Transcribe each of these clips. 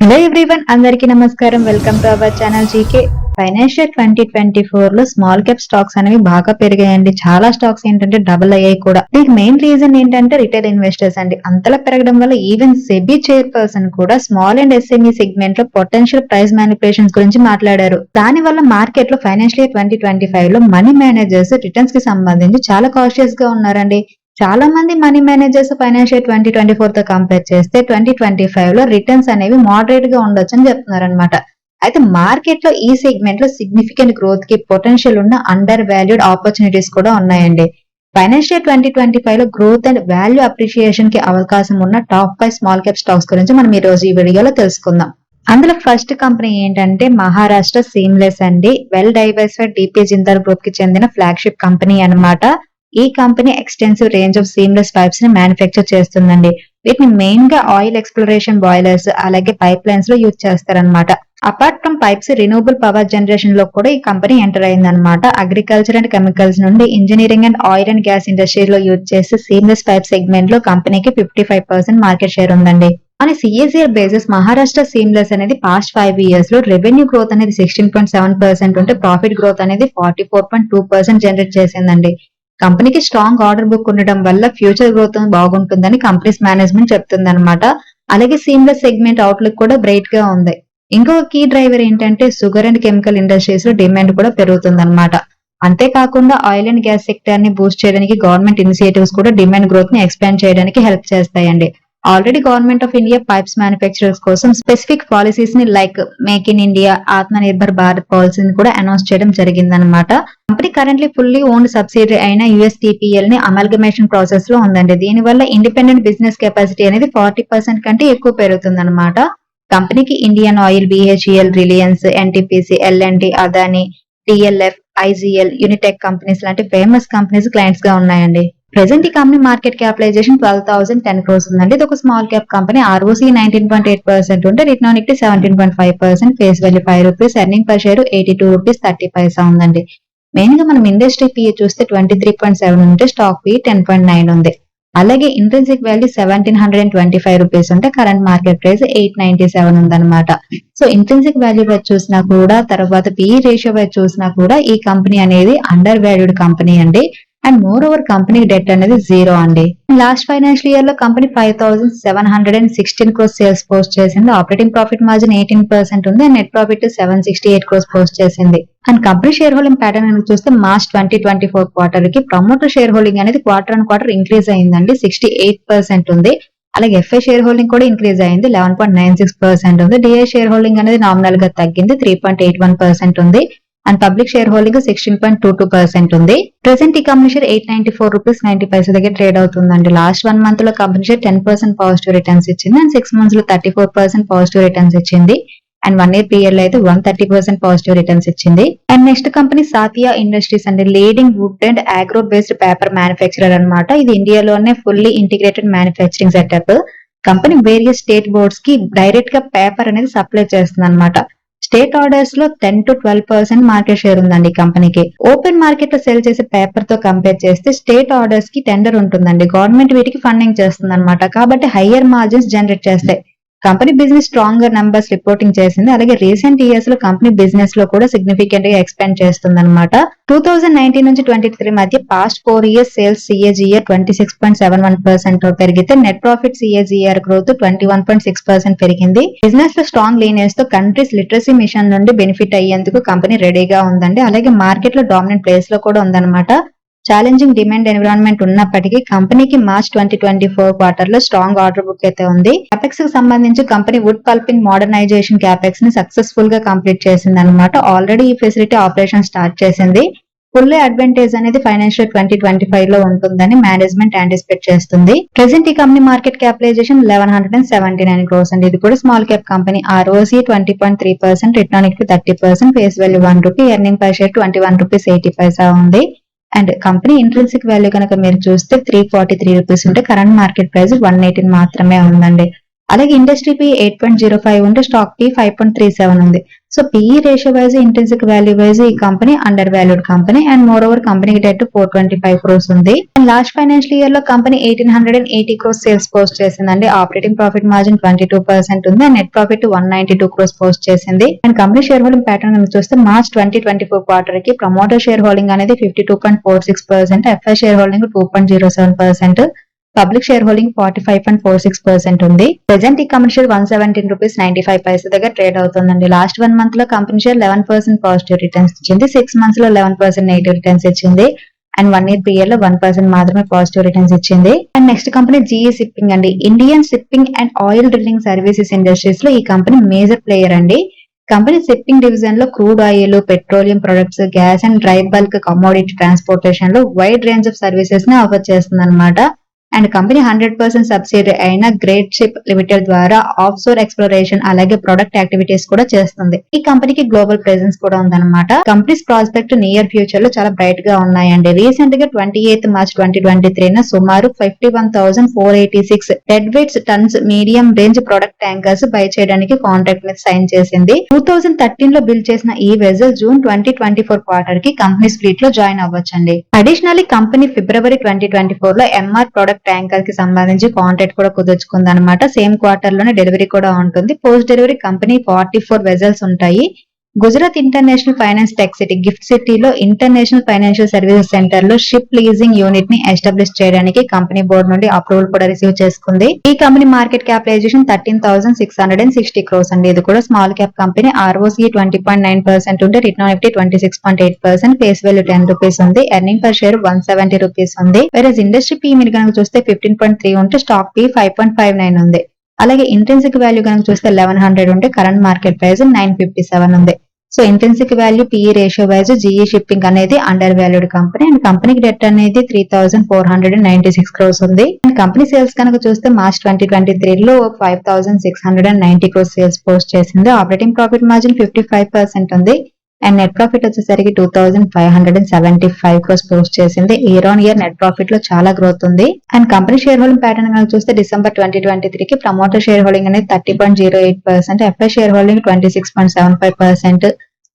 Hello everyone, అందరికీ నమస్కారం. Welcome to our channel GK. Financial 2024 లో స్మాల్ క్యాప్ స్టాక్స్ అనేవి బాగా పెరిగాయండి. చాలా స్టాక్స్ ఏంటంటే డబుల్ అయ్యాయి కూడా. దీనికి మెయిన్ రీజన్ ఏంటంటే రిటైల్ ఇన్వెస్టర్స్ అండి. అంతలా పెరగడం వల్ల ఈవెన్ సెబీ చైర్పర్సన్ కూడా స్మాల్ అండ్ ఎస్ఎంఈ సెగ్మెంట్ లో పొటెన్షియల్ ప్రైస్ మ్యానిపులేషన్స్ గురించి మాట్లాడారు. దాని వల్ల మార్కెట్ లో ఫైనాన్షియల్ ఇయర్ 2025 లో మనీ మేనేజర్స్ రిటర్న్స్ కి సంబంధించి చాలా కాషియస్ గా ఉన్నారండి. చాలా మంది మనీ మేనేజర్స్ ఫైనాన్షియల్ 2024 తో కంపేర్ చేస్తే 2025 లో రిటర్న్స్ అనేవి మోడరేట్ గా ఉండొచ్చు అని చెప్తున్నారనమాట. అయితే మార్కెట్ లో ఈ సెగ్మెంట్ లో సిగ్నిఫికెంట్ గ్రోత్ కి పొటెన్షియల్ ఉన్న అండర్ వాల్యూడ్ ఆపర్చునిటీస్ కూడా ఉన్నాయండి. ఫైనాన్షియల్ 2025 లో గ్రోత్ అండ్ వాల్యూ అప్రిషియేషన్ కి అవకాశం ఉన్న టాప్ 5 స్మాల్ క్యాప్ స్టాక్స్ గురించి మనం ఈ రోజు ఈ వీడియోలో తెలుసుకుందాం. అందులో ఫస్ట్ కంపెనీ ఏంటంటే మహారాష్ట్ర సీమ్లెస్ అండి. Well diversified DP Jindal group కి చెందిన ఫ్లాగ్షిప్ కంపెనీ అన్నమాట. ఈ company extensive range of seamless pipes ని మ్యానుఫ్యాక్చర్ చేస్తుందండి. వీటిని మెయిన్ గా ఆయిల్ ఎక్స్ప్లోరేషన్ బాయిలర్స్ అలాగే పైప్ లైన్స్ లో యూజ్ చేస్తారనమాట. Apart from pipes, renewable power generation లో కూడా ఈ కంపెనీ ఎంటర్ అయిందనమాట. అగ్రికల్చర్ అండ్ కెమికల్స్ నుండి engineering and oil and gas industries లో యూజ్ చేసే సీమ్లెస్ పైప్ సెగ్మెంట్ లో కంపెనీకి 55% మార్కెట్ షేర్ ఉందండి. మన సిఎస్ఆర్ బేసిస్ మహారాష్ట్ర సీమ్లెస్ అనేది పాస్ట్ 5 ఇయర్స్ లో రెవెన్యూ గ్రోత్ అనేది 16.7% ఉంటే ప్రాఫిట్ గ్రోత్ అనేది 44.2% జనరేట్ చేసిందండి. కంపెనీకి స్ట్రాంగ్ ఆర్డర్ బుక్ ఉండడం వల్ల ఫ్యూచర్ గ్రోత్ బాగుంటుందని కంపెనీస్ మేనేజ్మెంట్ చెప్తుంది అనమాట. అలాగే సీమ్లెస్ సెగ్మెంట్ అవుట్లుక్ కూడా బ్రైట్ గా ఉంది. ఇంకొక కీ డ్రైవర్ ఏంటంటే షుగర్ అండ్ కెమికల్ ఇండస్ట్రీస్ లో డిమాండ్ కూడా పెరుగుతుంది అనమాట. అంతేకాకుండా ఆయిల్ అండ్ గ్యాస్ సెక్టర్ ని బూస్ట్ చేయడానికి గవర్నమెంట్ ఇనిషియేటివ్స్ కూడా డిమాండ్ గ్రోత్ ని ఎక్స్పాండ్ చేయడానికి హెల్ప్ చేస్తాయండి. Already government of India pipes manufacturers కోసం స్పెసిఫిక్ పాలసీస్ ని like make in India, Atmanirbhar Bharat పాలసీని కూడా అనౌన్స్ చేయడం జరిగిందనమాట. Company currently fully owned subsidiary అయిన యుఎస్టిపిఎల్ ని అమల్గమేషన్ ప్రాసెస్ లో ఉందండి. దీనివల్ల ఇండిపెండెంట్ బిజినెస్ కెపాసిటీ అనేది 40% కంటే ఎక్కువ పెరుగుతుంది అనమాట. కంపెనీకి Indian Oil, BHEL, Reliance, NTPC, LNT, Adani, TLF, IGL, Unitech companies లాంటి ఫేమస్ కంపెనీస్ క్లయింట్స్ గా ఉన్నాయండి. ప్రెసెంట్ ఈ కంపెనీ మార్కెట్ క్యాపిటలైజేషన్ 12,010 crores ఉందండి. ఇది ఒక స్మాల్ క్యాప్ కంపెనీ. ఆర్ఓసీ 19.8% ఉంటే return on equity 17.5%, face value ₹5, earning per share ₹82.30 ఉందండి. మెయిన్ గా మనం ఇండస్ట్రీ పిఈ చూస్తే 23.7 ఉంటే స్టాక్ పిఈ 10.9 ఉంది. అలాగే ఇంట్రెన్సిక్ వాల్యూ ₹1,725 ఉంటే కరెంట్ మార్కెట్ ప్రైస్ 897 ఉందన్నమాట. సో ఇంట్రెన్సిక్ వాల్యూ వైపు చూసినా కూడా, తర్వాత పిఈ రేషియో వైపు చూసినా కూడా ఈ కంపెనీ అనేది అండర్ వాల్యూడ్ కంపెనీ అండి. And moreover company debt అనేది జీరో అండి. లాస్ట్ ఫైనాన్షియల్ ఇయర్ లో కంపెనీ 5,716 crores సేల్స్ పోస్ట్ చేసింది. ఆపరేటింగ్ ప్రాఫిట్ మార్జిన్ 18% ఉంది. And net profit 768 crores post చేసింది. And company shareholding pattern చూస్తే మార్చ్ 2024 క్వార్టర్ కి promoter share holding అనేది quarter on quarter increase అయిందండి. 68% ఉంది. అలాగే ఎఫ్ఐ షేర్ హోల్డింగ్ కూడా ఇంక్రీజ్ అయింది. 11.96% ఉంది. డిఐ షేర్ హోల్డింగ్ అనేది నామినల్ గా తగ్గింది. 3.81% ఉంది. అండ్ పబ్లిక్ షేర్ హోల్డింగ్ 16.22% ఉంది. ప్రెసెంట్ ఈ కంపెనీ షేర్ ₹894.90 దగ్గర ట్రేడ్ అవుతుందండి. లాస్ట్ 1 month లో కంపెనీ షేర్ 10% పాజిటివ్ రిటర్న్స్ ఇచ్చింది. అండ్ 6 months లో 34% పాజిటివ్ రిటర్న్స్ ఇచ్చింది. అండ్ 1 year పీరియడ్ లో అయితే 130% పాజిటివ్ రిటర్న్స్ ఇచ్చింది. And next company Satia industries అండి. Leading wood and agro based paper manufacturer అనమాట. ఇది ఇండియాలోనే fully integrated manufacturing setup. Company various state boards కి డైరెక్ట్ గా పేపర్ అనేది సప్లై చేస్తుంది అనమాట. స్టేట్ ఆర్డర్స్ లో 10 to 12% మార్కెట్ షేర్ ఉందండి కంపెనీకి. ఓపెన్ మార్కెట్ లో సేల్ చేసే పేపర్ తో కంపేర్ చేస్తే స్టేట్ ఆర్డర్స్ కి టెండర్ ఉంటుందండి. గవర్నమెంట్ వీటికి ఫండింగ్ చేస్తుంది అనమాట. కాబట్టి హయ్యర్ మార్జిన్స్ జనరేట్ చేస్తాయి. కంపెనీ బిజినెస్ స్ట్రాంగ్ గా నంబర్స్ రిపోర్టింగ్ చేసింది. అలాగే రీసెంట్ ఇయర్స్ లో కంపెనీ బిజినెస్ లో కూడా సిగ్నిఫికెంట్ గా ఎక్స్పాండ్ చేస్తుంది అనమాట. 2019 నుంచి 23 మధ్య పాస్ట్ 4 years సేల్స్ సిఏజీఆర్ 26.71% పెరిగితే నెట్ ప్రాఫిట్ సిఏజీఆర్ గ్రోత్ 21.6% పెరిగింది. బిజినెస్ లో స్ట్రాంగ్ లీనియర్స్ తో కంట్రీస్ లిటరసీ మిషన్ నుండి బెనిఫిట్ అయ్యేందుకు కంపెనీ రెడీగా ఉందండి. అలాగే మార్కెట్ లో డామినెంట్ ప్లేస్ లో కూడా ఉందన్నమాట. ఛాలెంజింగ్ డిమాండ్ ఎన్విరాన్మెంట్ ఉన్నప్పటికీ కంపెనీకి మార్చ్ 2024 క్వార్టర్ లో స్ట్రాంగ్ ఆర్డర్ బుక్ అయితే ఉంది. క్యాపెక్స్ కి సంబంధించి company wood pulping modernisation capex ని సక్సెస్ఫుల్ గా కంప్లీట్ చేసింది అనమాట. ఆల్రెడీ ఈ ఫెసిలిటీ ఆపరేషన్ స్టార్ట్ చేసింది. ఫుల్ అడ్వాంటేజ్ అనేది ఫైనాన్షియల్ 2025 లో ఉంటుందని మేనేజ్మెంట్ యాంటిసిపేట్ చేస్తుంది. ప్రెసెంట్ ఈ కంపెనీ మార్కెట్ క్యాపిటలైజేషన్ 1179 crores అండి. ఇది కూడా small cap company. ROC 20.3%, return on equity 30%, face value ₹1, earning per share ₹21.80 ఉంది. అండ్ కంపెనీ ఇంట్రెన్సిక్ వాల్యూ కనుక మీరు చూస్తే ₹343 ఉంటే కరెంట్ మార్కెట్ ప్రైస్ 118 మాత్రమే ఉందండి. అలాగే ఇండస్ట్రీ పి 8.05 ఉంటే స్టాక్ పి 5.37 ఉంది. So PE ratio wise, intrinsic value wise ఈ company undervalued company and moreover కంపెనీకి డెట్ 425 crores ఉంది. అండ్ లాస్ట్ ఫైనాన్షియల్ ఇయర్ లో కంపెనీ 1880 crores సేల్స్ పోస్ట్ చేసిందండి. ఆపరేటింగ్ ప్రాఫిట్ మార్జిన్ 22% ఉంది and net profit 192 crores post చేసింది. And company shareholding pattern చూస్తే March 2024 quarter కి promoter share holding అనేది 52.46%, FI share holding 2.07%, public share holding 45.46% ఉంది. Present ఈ company share 117 rupees 95 పైసా దగ్గర trade అవుతుందండి. లాస్ట్ 1 మంత్ లో కంపెనీ షేర్ 11% పాజిటివ్ రిటర్న్స్ ఇచ్చింది, 6 మంత్స్ లో 11% నెగిటివ్ రిటర్న్స్ ఇచ్చింది అండ్ 1 year పీరియడ్ లో 1% మాత్రమే పాజిటివ్ రిటర్న్స్ ఇచ్చింది. And next company GE shipping అండి. Indian shipping and oil drilling services industries లో ఈ కంపెనీ మేజర్ ప్లేయర్ అండి. కంపెనీ షిప్పింగ్ డివిజన్ లో crude oil, petroleum products, gas and dry bulk commodity transportation లో wide range of services ని offer చేస్తుంది అనమాట. And company 100% subsidiary అయిన great ship limited ద్వారా ఆఫ్ షోర్ ఎక్స్ప్లోరేషన్ అలాగే ప్రొడక్ట్ యాక్టివిటీస్ కూడా చేస్తుంది. ఈ కంపెనీకి గ్లోబల్ ప్రెసెన్స్ కూడా ఉందన్నమాట. కంపెనీస్ ప్రాస్పెక్ట్ నియర్ ఫ్యూచర్ లో చాలా బ్రైట్ గా ఉన్నాయండి. రీసెంట్ గా 28 మార్చ్ 2023 సుమారు 51,486 dead weights turns medium range product tankers by చేయడానికి కాంట్రాక్ట్ మీద సైన్ చేసింది. 2013 లో బిల్డ్ చేసిన ఈ వెజల్ జూన్ 2024 క్వార్టర్ కి కంపెనీస్ ఫ్లీట్ లో జాయిన్ అవ్వచ్చండి. అడిషనల్లీ కంపెనీ ఫిబ్రవరి 2024 లో ఎంఆర్ ప్రొడక్ట్ ట్యాంకర్ కి సంబంధించి కాంట్రాక్ట్ కూడా కుదుర్చుకుంది అనమాట. సేమ్ క్వార్టర్ లోనే డెలివరీ కూడా ఉంటుంది. పోస్ట్ డెలివరీ కంపెనీ 44 వెజల్స్ ఉంటాయి. Gujarat international finance tech city gift సిటీలో ఇంటర్నేషనల్ ఫైనాన్షియల్ సర్వీసెస్ సెంటర్ లో షిప్ లీజింగ్ యూనిట్ ని ఎస్టాబ్లిష్ చేయడానికి కంపెనీ బోర్డు నుండి అప్రూవల్ కూడా రిసీవ్ చేసుకుంది. ఈ కంపెనీ మార్కెట్ క్యాపిటలైజేషన్ 13,660 crores అండి. ఇది కూడా స్మాల్ క్యాప్ కంపెనీ. ROCE 20.9% ఉంటే return on equity 26.8%, face value 10 rupees ఉంది. ఎర్నింగ్ పర్ షేర్ 170 రూపీస్ ఉంది. వేరే ఇండస్ట్రీ పీ మీరు కనుక చూస్తే 15.3 ఉంటే స్టాక్ పీ 5.59 ఉంది. అలాగే ఇంట్రెన్సిక్ వాల్యూ కనుక చూస్తే 1100 ఉంటే కరెంట్ మార్కెట్ ప్రైస్ 957 ఉంది. So intrinsic value, PE ratio wise GE shipping అనేది అండర్ వాల్యూడ్ కంపెనీ అండ్ కంపెనీకి డెట్ అనేది 3,496 crores ఉంది. అండ్ కంపెనీ సేల్స్ కనుక చూస్తే మార్చ్ 2023 లో 5,690 crores సేల్స్ పోస్ట్ చేసింది. ఆపరేటింగ్ ప్రాఫిట్ మార్జిన్ 55% ఉంది అండ్ నెట్ ప్రాఫిట్ వచ్చేసరికి 2,575 crores పోస్ట్ చేసింది. Year on year net profit లో చాలా గ్రోత్ ఉంది. And company shareholding pattern కనుక చూస్తే డిసెంబర్ 2023 కి ప్రమోటర్ షేర్ హోల్డింగ్ అనేది 30.08%, FI share holding 26.75%,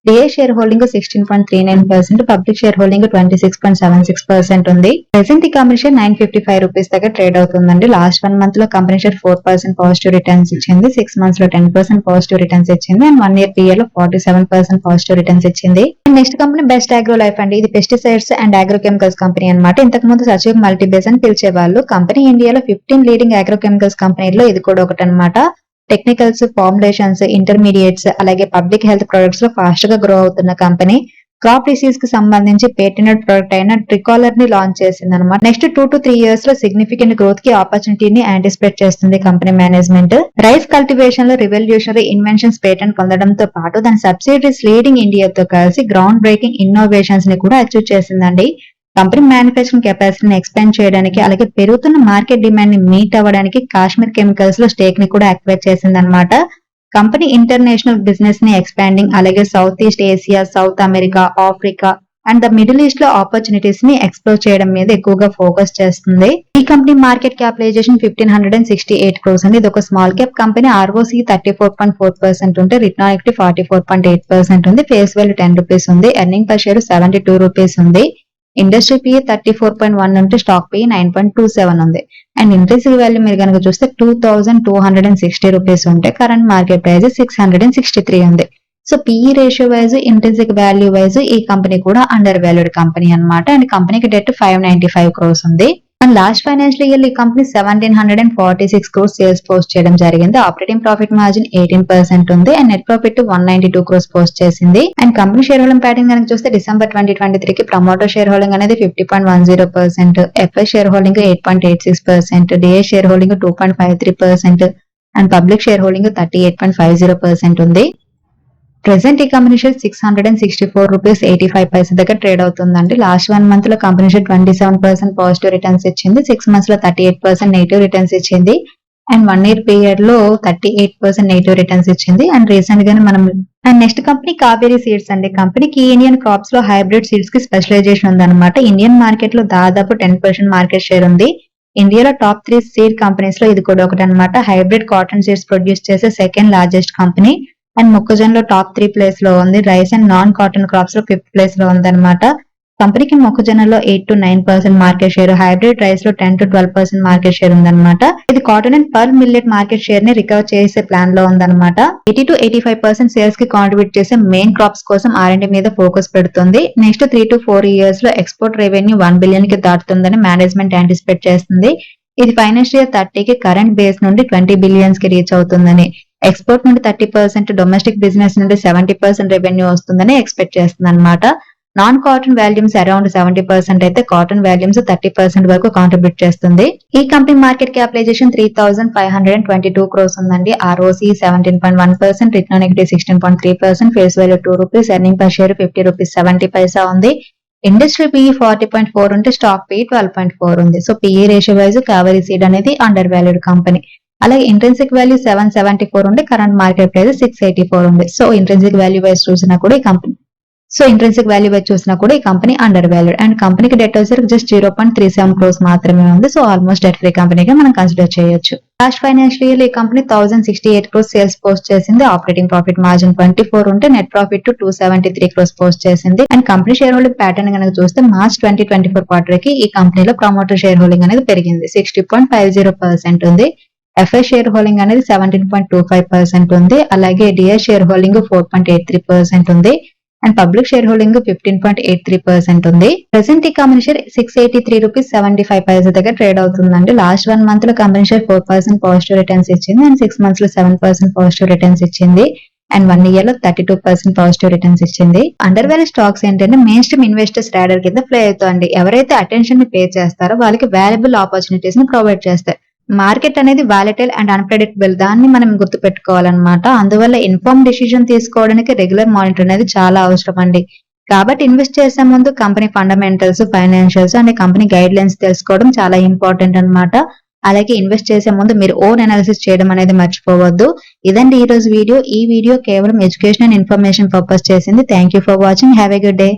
DA share holding 16.39%, public share holding 26.76% ఉంది. ప్రెసెంట్ ఈ కంపెనీ షేర్ 955 రూపీస్ దగ్గర ట్రేడ్ అవుతుందండి. లాస్ట్ 1 మంత్ లో కంపెనీ షేర్ 4% పాజిటివ్ రిటర్న్స్ ఇచ్చింది, 6 మంత్స్ లో 10% పాజిటివ్ రిటర్న్స్ ఇచ్చింది అండ్ 1 year పీరియడ్ లో 47% పాజిటివ్ రిటర్న్స్ ఇచ్చింది. Next company best agro life అండి. ఇది పెస్టిసైడ్స్ అండ్ అగ్రోకెమికల్స్ కంపెనీ అనమాట. ఇంతకు ముందు సచివ్ మల్టీబేస్ అని పిలిచేవాళ్ళు. కంపెనీ ఇండియాలో 15 లీడింగ్ అగ్రోకెమికల్స్ కంపెనీలో ఇది కూడా ఒకటి అనమాట. టెక్నికల్స్, ఫార్ములేషన్స్, ఇంటర్మీడియట్స్ అలాగే పబ్లిక్ హెల్త్ ప్రొడక్ట్స్ లో ఫాస్ట్ గా గ్రో అవుతున్న కంపెనీ. క్రాప్ డిసీజ్ కి సంబంధించి పేటెంటెడ్ ప్రొడక్ట్ అయిన ట్రికాలర్ ని లాంచ్ చేసింది అనమాట. నెక్స్ట్ 2 to 3 years లో సిగ్నిఫికెంట్ గ్రోత్ కి ఆపర్చునిటీని యాంటిసిపేట్ చేస్తుంది కంపెనీ మేనేజ్మెంట్. రైస్ కల్టివేషన్ లో రివల్యూషనరీ ఇన్వెన్షన్స్ పేటెంట్ పొందడంతో పాటు దాని సబ్సిడరీస్ లీడింగ్ ఇండియాతో కలిసి గ్రౌండ్ బ్రేకింగ్ ఇన్నోవేషన్స్ ని కూడా అచీవ్ చేసిందండి. కంపెనీ మ్యానుఫ్యాక్చరింగ్ కెపాసిటీని ఎక్స్పాండ్ చేయడానికి అలాగే పెరుగుతున్న మార్కెట్ డిమాండ్ ని మీట్ అవ్వడానికి కాశ్మీర్ కెమికల్స్ లో స్టేక్ ని కూడా యాక్టివేట్ చేసింది అనమాట. కంపెనీ ఇంటర్నేషనల్ బిజినెస్ ని ఎక్స్పాండింగ్ అలాగే south east Asia, south America, Africa and the middle east లో ఆపర్చునిటీస్ ని ఎక్స్ప్లోర్ చేయడం మీద ఎక్కువగా ఫోకస్ చేస్తుంది. ఈ కంపెనీ మార్కెట్ క్యాపిటలైజేషన్ 1,568 crores అండి. ఇది ఒక స్మాల్ క్యాప్ కంపెనీ. ROCE 34.4% ఉంటే రిటర్న్ ఆన్ ఈక్విటీ 44.8% ఉంది. ఫేస్ వాల్యూ 10 రూపీస్ ఉంది. ఎర్నింగ్ పర్ షేర్ 72 రూపీస్ ఉంది. ఇండస్ట్రీ PE 34.1 ఉంటే స్టాక్ PE 9.27 ఉంది. అండ్ ఇంట్రెన్సిక్ వాల్యూ మీరు కనుక చూస్తే 2,260 రూపీస్ ఉంటే కరెంట్ మార్కెట్ ప్రైస్ 663 ఉంది. So PE ratio wise, intrinsic value wise ఈ కంపెనీ కూడా అండర్ వాల్యూడ్ కంపెనీ అనమాట. అండ్ కంపెనీకి డెట్ 595 crores ఉంది. అండ్ లాస్ట్ ఫైనాన్షియల్ ఇయర్ ఈ కంపెనీ 1,746 crores సేల్స్ పోస్ట్ చేయడం జరిగింది. ఆపరేటింగ్ ప్రాఫిట్ మార్జిన్ 18% ఉంది and net profit 192 crores post చేసింది. And company shareholding pattern కనుక చూస్తే డిసెంబర్ 2023 కి ప్రమోటర్ షేర్ హోల్డింగ్ అనేది 50.10%, FI share holding 8.86%, DA share holding 2.53% and public share holding 38.50% ఉంది. Present ఈ కంపెనీ షేర్ 664 రూపీస్ 85 పైసా దగ్గర trade అవుతుందండి. లాస్ట్ 1 మంత్ లో కంపెనీ షేర్ 27% పాజిటివ్ రిటర్న్స్ ఇచ్చింది, 6 మంత్స్ లో 38% నెగిటివ్ రిటర్న్స్ ఇచ్చింది అండ్ 1 year పీరియడ్ లో 38% నెగిటివ్ రిటర్న్స్ ఇచ్చింది. అండ్ రీసెంట్ గానే మనం నెక్స్ట్ కంపెనీ కావేరీ సీడ్స్ అండి. కంపెనీకి ఇండియన్ క్రాప్స్ లో హైబ్రిడ్ సీడ్స్ కి స్పెషలైజేషన్ ఉందన్నమాట. ఇండియన్ మార్కెట్ లో దాదాపు 10% మార్కెట్ షేర్ ఉంది. ఇండియాలో టాప్ 3 సీడ్ కంపెనీస్ లో ఇది కూడా ఒకటి అనమాట. హైబ్రిడ్ కాటన్ సీడ్స్ ప్రొడ్యూస్ చేసే సెకండ్ లార్జెస్ట్ కంపెనీ. అండ్ మొక్కజొన్నలో టాప్ 3 ప్లేస్ లో ఉంది. Rice and non cotton crops లో 5th ప్లేస్ లో ఉందన్నమాట. కంపెనీకి మొక్కజొన్నలో 8 to 9% market share, hybrid rice లో 10 to 12% మార్కెట్ షేర్ ఉందన్నమాట. ఇది cotton and per millet market share ని రికవర్ చేసే ప్లాన్ లో ఉందన్నమాట. 80 to 85% సేల్స్ కి కాంట్రిబ్యూట్ చేసే మెయిన్ క్రాప్స్ కోసం R&D మీద ఫోకస్ పెడుతుంది. నెక్స్ట్ 3 to 4 ఇయర్స్ లో ఎక్స్పోర్ట్ రెవెన్యూ 1 బిలియన్ కి దాటుతుందని మేనేజ్మెంట్ యాంటిసిపేట్ చేస్తుంది. ఇది ఫైనాన్షియల్ ఇయర్ 30 కి కరెంట్ బేస్ నుండి 20 బిలియన్స్ కి రీచ్ అవుతుందని, ఎక్స్పోర్ట్ నుండి 30%, డొమెస్టిక్ బిజినెస్ నుండి 70% రెవెన్యూ వస్తుందని ఎక్స్పెక్ట్ చేస్తుంది అనమాట. నాన్ కాటన్ వాల్యూమ్స్ అరౌండ్ 70% అయితే కాటన్ వాల్యూమ్స్ 30% వరకు కాంట్రిబ్యూట్ చేస్తుంది. ఈ కంపెనీ మార్కెట్ క్యాపిటలైజేషన్ 3,522 crores ఉందండి. ROCE 17.1%, return on equity 16.3%, face value 2 rupees, earning per share 50 rupees 70 పైసా ఉంది. ఇండస్ట్రీ PE 40.4 ఉంటే స్టాక్ PE 12.4 ఉంది. So PE ratio wise Kaveri seed అనేది undervalued company. అలాగే ఇంట్రెన్సిక్ వాల్యూ 774 ఉంటే కరెంట్ మార్కెట్ ప్రైస్ 684 ఉంది. So intrinsic value wise చూసినా కూడా ఈ కంపెనీ అండర్ వాల్యూడ్. అండ్ కంపెనీకి డెట్ వచ్చేసరికి జస్ట్ 0.37 crores మాత్రమే ఉంది. సో ఆల్మోస్ట్ డెట్ ఫ్రీ కంపెనీగా మనం కన్సిడర్ చేయొచ్చు. లాస్ట్ ఫైనాన్షియల్ ఇయర్ ఈ కంపెనీ 1068 crores సేల్స్ పోస్ట్ చేసింది. ఆపరేటింగ్ ప్రాఫిట్ మార్జిన్ 24 ఉంటే నెట్ ప్రాఫిట్ 273 crores పోస్ట్ చేసింది. And company shareholding pattern కనుక చూస్తే మార్చ్ 2024 క్వార్టర్ కి ఈ కంపెనీలో ప్రమోటర్ షేర్ హోల్డింగ్ అనేది పెరిగింది. 60.50% ఉంది. FI షేర్ హోల్డింగ్ అనేది 17.25% ఉంది. అలాగే డిఐ షేర్ హోల్డింగ్ 4.83% ఉంది. అండ్ పబ్లిక్ షేర్ హోల్డింగ్ 15.83% ఉంది. ప్రెసెంట్ ఈ కంపెనీ షేర్ 683 రూపీస్ 75 పైసా దగ్గర ట్రేడ్ అవుతుందండి. లాస్ట్ 1 మంత్ లో కంపెనీ షేర్ 4% పాజిటివ్ రిటర్న్స్ ఇచ్చింది. అండ్ 6 months లో 7% పాజిటివ్ రిటర్న్స్ ఇచ్చింది. అండ్ 1 year లో 32% పాజిటివ్ రిటర్న్స్ ఇచ్చింది. అండర్ వాల్యూ స్టాక్స్ ఏంటంటే మెయిన్ స్ట్రీమ్ ఇన్వెస్టర్స్ రాడర్ కింద ప్లే అవుతుంది. ఎవరైతే అటెన్షన్ ని పే చేస్తారో వాళ్ళకి వాల్యుబుల్ ఆపర్చునిటీస్ ని ప్రొవైడ్ చేస్తాయి. మార్కెట్ అనేది వాలటైల్ అండ్ అన్ప్రెడిక్టబుల్, దాన్ని మనం గుర్తు పెట్టుకోవాలన్నమాట. అందువల్ల ఇన్ఫార్మ్ డిసిజన్ తీసుకోవడానికి రెగ్యులర్ మానిటర్ అనేది చాలా అవసరం అండి. కాబట్టి ఇన్వెస్ట్ చేసే ముందు company fundamentals, financials and company guide lines తెలుసుకోవడం చాలా ఇంపార్టెంట్ అన్నమాట. అలాగే ఇన్వెస్ట్ చేసే ముందు మీరు ఓన్ అనాలిసిస్ చేయడం అనేది మర్చిపోవద్దు. ఇదండి ఈ రోజు వీడియో. ఈ వీడియో కేవలం ఎడ్యుకేషన్ అండ్ ఇన్ఫర్మేషన్ పర్పస్ చేసింది. Thank you for watching. Have a good day.